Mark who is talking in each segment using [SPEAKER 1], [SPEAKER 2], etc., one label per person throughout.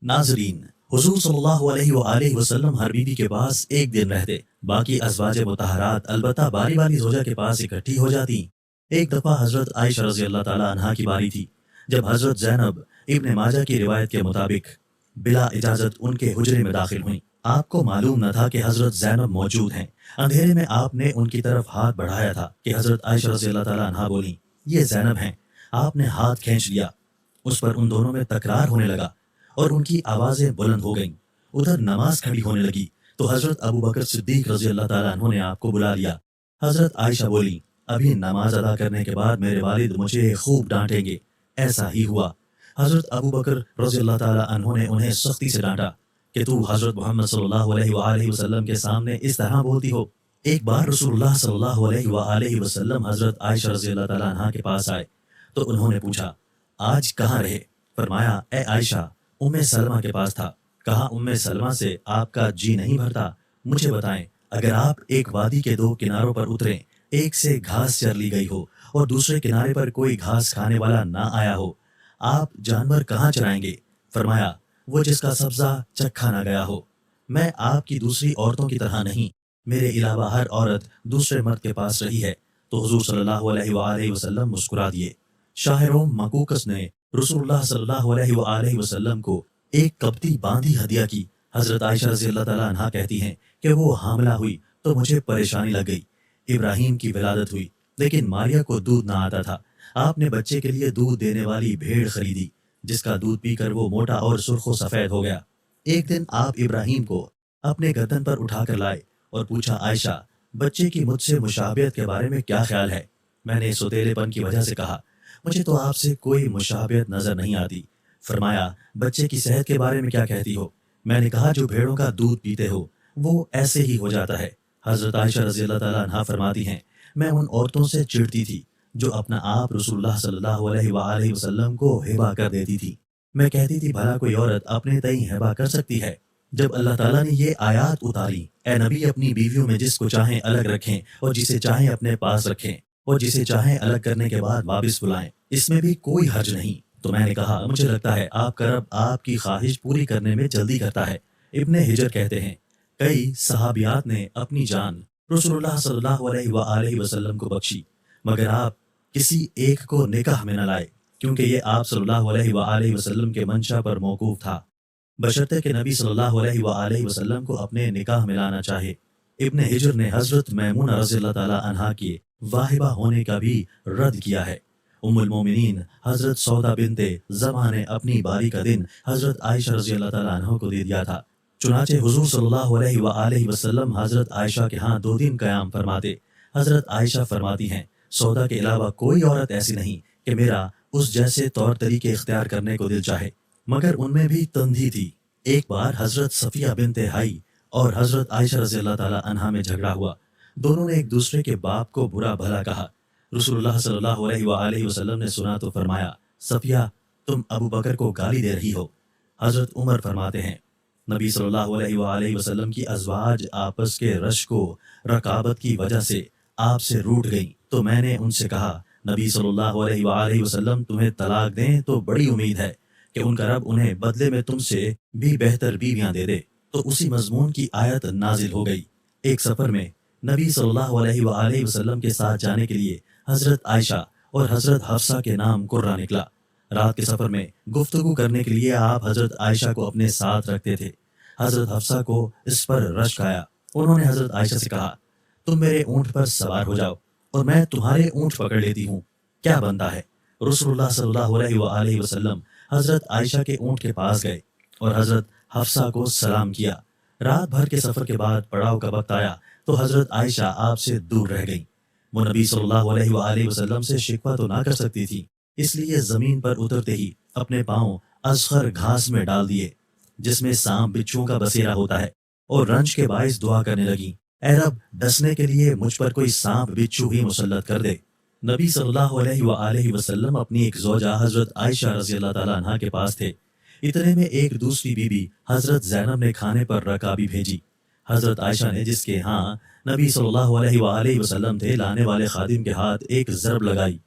[SPEAKER 1] नाज़रीन, हुज़ूर सल्लल्लाहु अलैहि वआलैहि वसल्लम हर बीवी के पास एक दिन रहते, बाकी अज़वाज मुतहरात अलबत्ता बारी बारी ज़ौजा के पास इकट्ठी हो जाती। एक दफ़ा हज़रत आयशा रज़ी अल्लाह ताला अन्हा की बारी थी, जब हज़रत ज़ैनब इब्न माजा की रिवायत के मुताबिक बिला इजाज़त उनके हुजरे में दाखिल हुई। आपको मालूम न था कि हज़रत ज़ैनब मौजूद हैं। अंधेरे में आपने उनकी तरफ हाथ बढ़ाया था कि हज़रत आयशा रज़ी अल्लाह ताला अन्हा बोली, ये ज़ैनब हैं। आपने हाथ खींच लिया, उस पर उन दोनों में तकरार होने लगा और उनकी आवाज़ें बुलंद हो गईं। उधर नमाज खड़ी होने लगी तो हज़रत अबू बकर सिद्दीक रज़ी अल्लाह ताला अन्हु ने आपको बुला लिया। हज़रत आयशा बोली, अभी नमाज अदा करने के बाद मेरे वालिद मुझे खूब डांटेंगे। ऐसा ही हुआ। हज़रत अबू बकर रज़ी अल्लाह ताला अन्हु ने उन्हें सख्ती से डांटा कि तू हज़रत मोहम्मद सल्लल्लाहु अलैहि वसल्लम के सामने इस तरह बोलती हो। एक बार रसूलुल्लाह सल्लल्लाहु अलैहि वसल्लम हज़रत आयशा रज़ी अल्लाह ताला अन्हा के पास आए तो उन्होंने पूछा, आज कहाँ रहे? फरमाया, ए आयशा, उम्मे सलमा के पास था। कहा, उम्मे सलमा से आपका जी नहीं भरता? मुझे बताएं, अगर आप एक वादी के दो किनारों पर उतरें, एक से घास चर ली गई हो और दूसरे किनारे पर कोई घास खाने वाला ना आया हो, आप जानवर कहाँ चराएंगे? फरमाया, वो जिसका सब्जा चखा ना गया हो। मैं आपकी दूसरी औरतों की तरह नहीं, मेरे अलावा हर औरत दूसरे मर्द के पास रही है। तो हुजूर सल्लल्लाहु अलैहि वसल्लम मुस्कुरा दिए। शाहिरों मकूकस ने रसूलुल्लाह सल्लल्लाहु अलैहि वसल्लम को एक कब्ती बांधी हदिया की। हज़रत आयशा रज़ी अल्लाह ताला अन्हा कहती हैं कि वो हामिला हुई तो मुझे परेशानी लग गई। इब्राहीम की विलादत हुई, लेकिन मारिया को दूध ना आता था। आपने बच्चे के लिए दूध देने वाली भेड़ खरीदी, जिसका दूध पीकर वो मोटा और सुर्खो सफ़ेद हो गया। एक दिन आप इब्राहीम को अपने गर्दन पर उठाकर लाए और पूछा, आयशा, बच्चे की मुझसे मुशाबियत के बारे में क्या ख्याल है? मैंने सोतेलेपन की वजह से कहा, मुझे तो आपसे कोई मुशाबियत नजर नहीं आती। फरमाया, बच्चे की सेहत के बारे में क्या कहती हो? मैंने कहा, जो भेड़ों का दूध पीते हो वो ऐसे ही हो जाता है। हजरत आयशा रज़ी अल्लाह ताला अन्हा फरमाती हैं, मैं उन औरतों से चिढ़ती थी जो अपना आप रसूलुल्लाह सल्लल्लाहु अलैहि वसल्लम को हिबा कर देती थी। मैं कहती थी, भला कोई औरत अपने तई हिबा कर सकती है? जब अल्लाह ताला ने ये आयात उतारी, ए नबी, अपनी बीवियों में जिसको चाहें अलग रखें और जिसे चाहें अपने पास रखें और जिसे चाहें अलग करने के बाद वापस बुलाएं, इसमें भी कोई हर्ज नहीं। तो मैंने कहा, मुझे लगता है आपका रब आपकी ख्वाहिश पूरी करने में जल्दी करता है। इब्ने हिजर कहते हैं, कई सहाबियात ने अपनी जान रसूलुल्लाह सल्लल्लाहु अलैहि वसल्लम को बख्शी, मगर आप किसी एक को निकाह में न लाए, क्योंकि ये आप सल्लल्लाहु अलैहि वसल्लम के मंशा पर मौकूफ था, बशर्ते कि नबी सल्लल्लाहु अलैहि वसल्लम को अपने निकाह में लाना चाहे। इब्ने हिजर ने हजरत मैमूना रज़ी अल्लाह ताला अन्हा के वाहिबा होने का भी रद्द किया है। उम्मुल मोमिनीन हजरत सौदा बिनते ज़मा ने अपनी बारी का दिन हजरत आयशा रज़ी अल्लाह ताला अन्हा को दे दिया था। चुनाचे हुजूर सल्लल्लाहु अलैहि वसल्लम हजरत आयशा के यहाँ 2 दिन क़याम फरमाते। हजरत आयशा फरमाती हैं, सौदा के अलावा कोई औरत ऐसी नहीं कि मेरा उस जैसे तौर तरीके इख्तियार करने को दिल चाहे, मगर उनमें भी तंधी थी। एक बार हजरत सफिया बिनते हाई और हजरत आयशा रज़ी अल्लाह ताला अन्हा में झगड़ा हुआ। दोनों ने एक दूसरे के बाप को बुरा भला कहा। रसूलुल्लाह सल्लल्लाहु अलैहि वसल्लम ने सुना तो फरमाया, सफिया, तुम अबू बकर को गाली दे रही हो। हजरत उमर फरमाते हैं, नबी सल्लल्लाहु अलैहि वसल्लम की अज़वाज आपस के रश को रकाबत की वजह से आपसे रूठ गई, तो मैंने उनसे कहा, नबी सल्लल्लाहु अलैहि वसल्लम तुम्हें तलाक दें तो बड़ी उम्मीद है कि उनका रब उन्हें बदले में तुमसे भी बेहतर बीवियां दे दे। तो उसी मजमून की आयत नाजिल हो गई। एक सफर में नबी सल्लल्लाहु अलैहि वसल्लम के साथ जाने के लिए हजरत आयशा और हजरत हफ्सा के नाम कुर्रा निकला। रात के सफर में गुफ्तगू करने के लिए आप हजरत आयशा को अपने साथ रखते थे। हजरत हफ्सा को इस पर रश्क आया। उन्होंने हजरत आयशा से कहा, तुम मेरे ऊंट पर सवार हो जाओ और मैं तुम्हारे ऊंट पकड़ लेती हूँ, क्या बनता है? रसूलुल्लाह सल्लल्लाहु अलैहि वसल्लम हजरत आयशा के ऊंट के पास गए और हजरत हफ्सा को सलाम किया। रात भर के सफर के बाद पड़ाव का वक्त आया तो हजरत आयशा आपसे दूर रह गई। वो नबी सल्लल्लाहु अलैहि वसल्लम से शिकवा तो ना कर सकती थी, इसलिए जमीन पर उतरते ही अपने पांव असखर घास में डाल दिए, जिसमें सांप बिच्छुओं का बसेरा होता है, और रंज के बाइस दुआ करने लगी, ऐ रब, डसने के लिए मुझ पर कोई सांप बिच्छू ही मुसल्लत कर दे। नबी सल्लल्लाहु अलैहि वसल्लम अपनी एक ज़ौजा हजरत आयशा रज़ी अल्लाह ताला अन्हा के पास थे। इतने में एक दूसरी बीबी हजरत ज़ैनब ने खाने पर रकाबी भेजी। हजरत आयशा ने, जिसके यहाँ नबी सल्लल्लाहु अलैहि वसल्लम थे, लाने वाले खादिम के हाथ एक ज़रब लगाई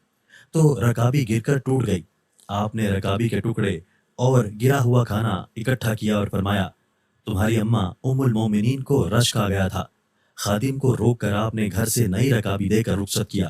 [SPEAKER 1] तो रकाबी गिरकर टूट गई। आपने रकाबी के टुकड़े اور گرا ہوا کھانا اکٹھا کیا اور فرمایا تمہاری اماں ام المومنین کو رشک آ گیا تھا۔ خادم کو روک کر آپ نے گھر سے نئی رکابی دے کر رخصت کیا۔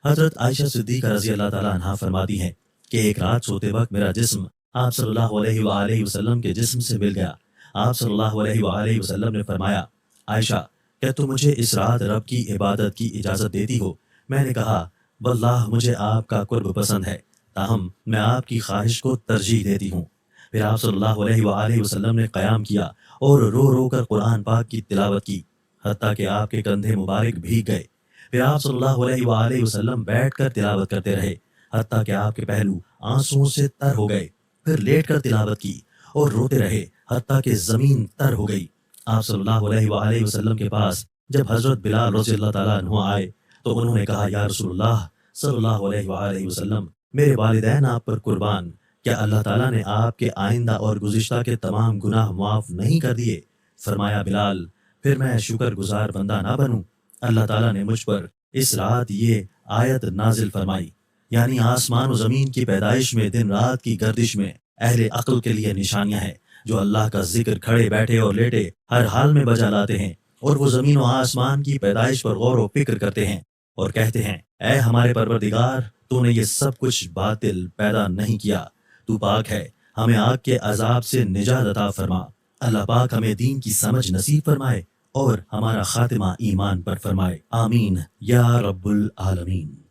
[SPEAKER 1] حضرت عائشہ صدیقہ رضی اللہ تعالیٰ عنہ فرماتی ہیں کہ ایک رات سوتے وقت میرا جسم آپ صلی اللہ علیہ وآلہ وسلم کے جسم سے مل گیا۔ آپ صلی اللہ علیہ وآلہ وسلم نے فرمایا عائشہ کیا تم مجھے اس رات رب کی عبادت کی اجازت دیتی ہو؟ میں نے کہا واللہ مجھے آپ کا قرب پسند ہے، تاہم میں آپ کی خواہش کو ترجیح دیتی ہوں۔ پھر آپ صلی اللہ علیہ وآلہ وسلم نے قیام کیا اور رو رو کر قرآن پاک کی تلاوت کی، حتیٰ کہ آپ کے کندھے مبارک بھیگ گئے۔ پھر آپ صلی اللہ علیہ وآلہ وسلم بیٹھ کر تلاوت کرتے رہے، حتیٰ کہ آپ کے پہلو آنسوؤں سے تر ہو گئے۔ پھر لیٹ کر تلاوت کی اور روتے رہے، حتیٰ کہ زمین تر ہو گئی۔ آپ صلی اللہ علیہ وآلہ وسلم کے پاس جب حضرت بلال رضی اللہ تعالیٰ عنہ آئے تو انہوں نے کہا یا رسول اللہ صلی اللہ علیہ وآلہ وسلم، میرے والدین آپ پر قربان، کیا اللہ تعالیٰ نے آپ کے آئندہ اور گزشتہ کے تمام گناہ معاف نہیں کر دیے؟ فرمایا بلال پھر میں شکر گزار بندہ نہ بنوں؟ اللہ تعالیٰ نے مجھ پر اس رات یہ آیت نازل فرمائی، یعنی آسمان و زمین کی پیدائش میں دن رات کی گردش میں اہل عقل کے لیے نشانیاں ہیں، جو اللہ کا ذکر کھڑے بیٹھے اور لیٹے ہر حال میں بجا لاتے ہیں، اور وہ زمین و آسمان کی پیدائش پر غور و فکر کرتے ہیں اور کہتے ہیں اے ہمارے پروردگار تو نے یہ سب کچھ باطل پیدا نہیں کیا، تو پاک ہے، ہمیں آگ کے عذاب سے نجات عطا فرما۔ اللہ پاک ہمیں دین کی سمجھ نصیب فرمائے اور ہمارا خاتمہ ایمان پر فرمائے، آمین یا رب العالمین۔